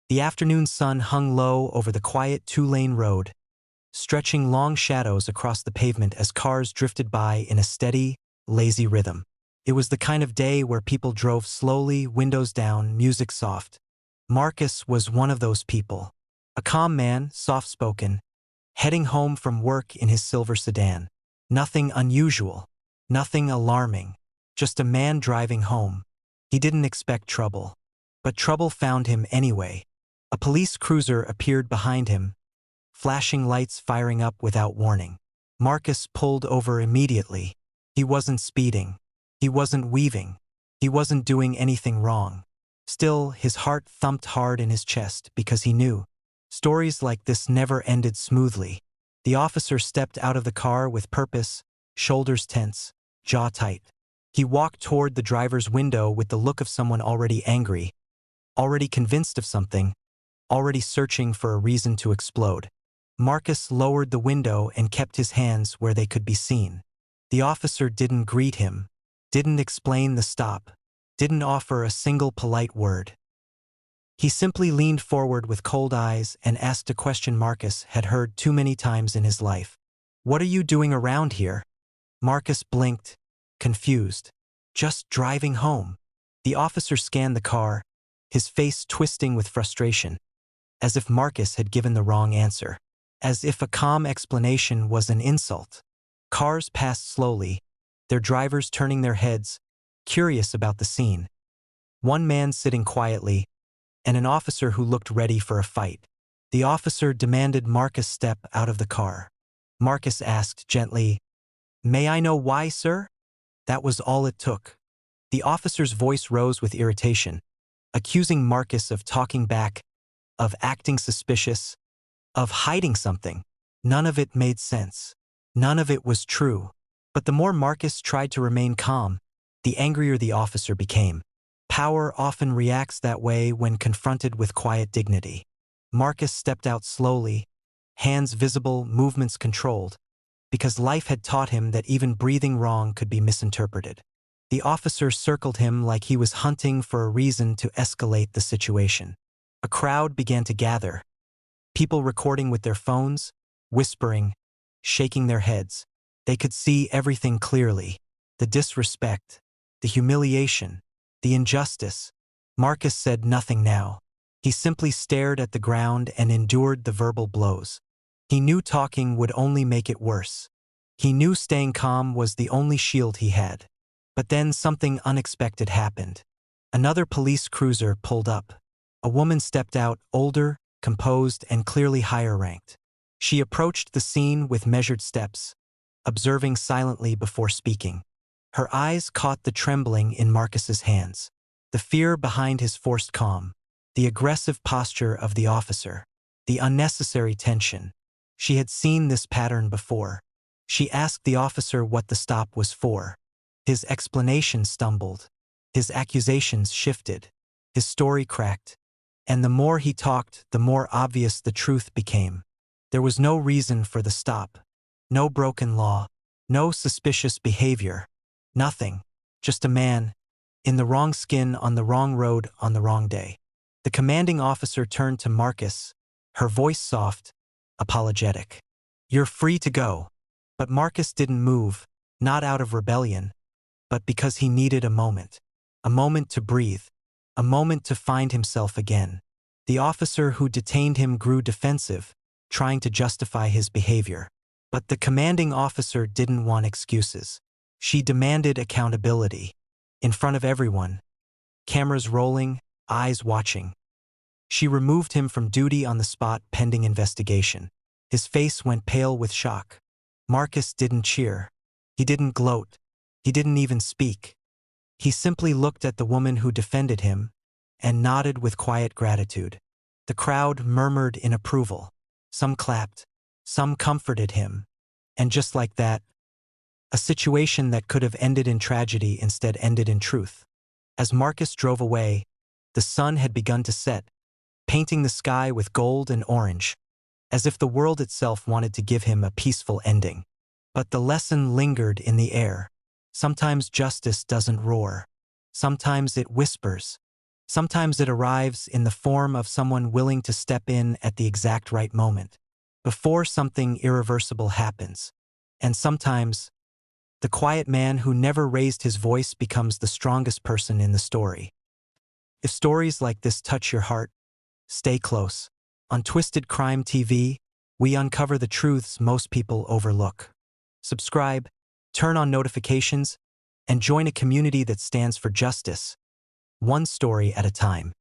The afternoon sun hung low over the quiet two-lane road, stretching long shadows across the pavement as cars drifted by in a steady, lazy rhythm. It was the kind of day where people drove slowly, windows down, music soft. Marcus was one of those people. A calm man, soft-spoken, heading home from work in his silver sedan. Nothing unusual, nothing alarming, just a man driving home. He didn't expect trouble. But trouble found him anyway. A police cruiser appeared behind him, flashing lights firing up without warning. Marcus pulled over immediately. He wasn't speeding. He wasn't weaving. He wasn't doing anything wrong. Still, his heart thumped hard in his chest because he knew stories like this never ended smoothly. The officer stepped out of the car with purpose, shoulders tense, jaw tight. He walked toward the driver's window with the look of someone already angry, already convinced of something, already searching for a reason to explode. Marcus lowered the window and kept his hands where they could be seen. The officer didn't greet him, didn't explain the stop, didn't offer a single polite word. He simply leaned forward with cold eyes and asked a question Marcus had heard too many times in his life. "What are you doing around here?" Marcus blinked, confused. "Just driving home." The officer scanned the car, his face twisting with frustration, as if Marcus had given the wrong answer, as if a calm explanation was an insult. Cars passed slowly, their drivers turning their heads, curious about the scene. One man sitting quietly, and an officer who looked ready for a fight. The officer demanded Marcus step out of the car. Marcus asked gently, "May I know why, sir?" That was all it took. The officer's voice rose with irritation, accusing Marcus of talking back, of acting suspicious, of hiding something. None of it made sense. None of it was true. But the more Marcus tried to remain calm, the angrier the officer became. Power often reacts that way when confronted with quiet dignity. Marcus stepped out slowly, hands visible, movements controlled, because life had taught him that even breathing wrong could be misinterpreted. The officer circled him like he was hunting for a reason to escalate the situation. A crowd began to gather, people recording with their phones, whispering, shaking their heads. They could see everything clearly: the disrespect, the humiliation, the injustice. Marcus said nothing now. He simply stared at the ground and endured the verbal blows. He knew talking would only make it worse. He knew staying calm was the only shield he had. But then something unexpected happened. Another police cruiser pulled up. A woman stepped out, older, composed, and clearly higher ranked. She approached the scene with measured steps, observing silently before speaking. Her eyes caught the trembling in Marcus's hands, the fear behind his forced calm, the aggressive posture of the officer, the unnecessary tension. She had seen this pattern before. She asked the officer what the stop was for. His explanation stumbled. His accusations shifted. His story cracked. And the more he talked, the more obvious the truth became. There was no reason for the stop. No broken law. No suspicious behavior. Nothing. Just a man, in the wrong skin on the wrong road on the wrong day. The commanding officer turned to Marcus, her voice soft, apologetic. "You're free to go." But Marcus didn't move, not out of rebellion, but because he needed a moment to breathe, a moment to find himself again. The officer who detained him grew defensive, trying to justify his behavior. But the commanding officer didn't want excuses. She demanded accountability. In front of everyone, cameras rolling, eyes watching. She removed him from duty on the spot pending investigation. His face went pale with shock. Marcus didn't cheer. He didn't gloat. He didn't even speak. He simply looked at the woman who defended him and nodded with quiet gratitude. The crowd murmured in approval. Some clapped. Some comforted him. And just like that, a situation that could have ended in tragedy instead ended in truth. As Marcus drove away, the sun had begun to set, painting the sky with gold and orange, as if the world itself wanted to give him a peaceful ending. But the lesson lingered in the air. Sometimes justice doesn't roar. Sometimes it whispers. Sometimes it arrives in the form of someone willing to step in at the exact right moment, before something irreversible happens. And sometimes, the quiet man who never raised his voice becomes the strongest person in the story. If stories like this touch your heart, stay close. On Twisted Crime TV, we uncover the truths most people overlook. Subscribe, turn on notifications, and join a community that stands for justice, one story at a time.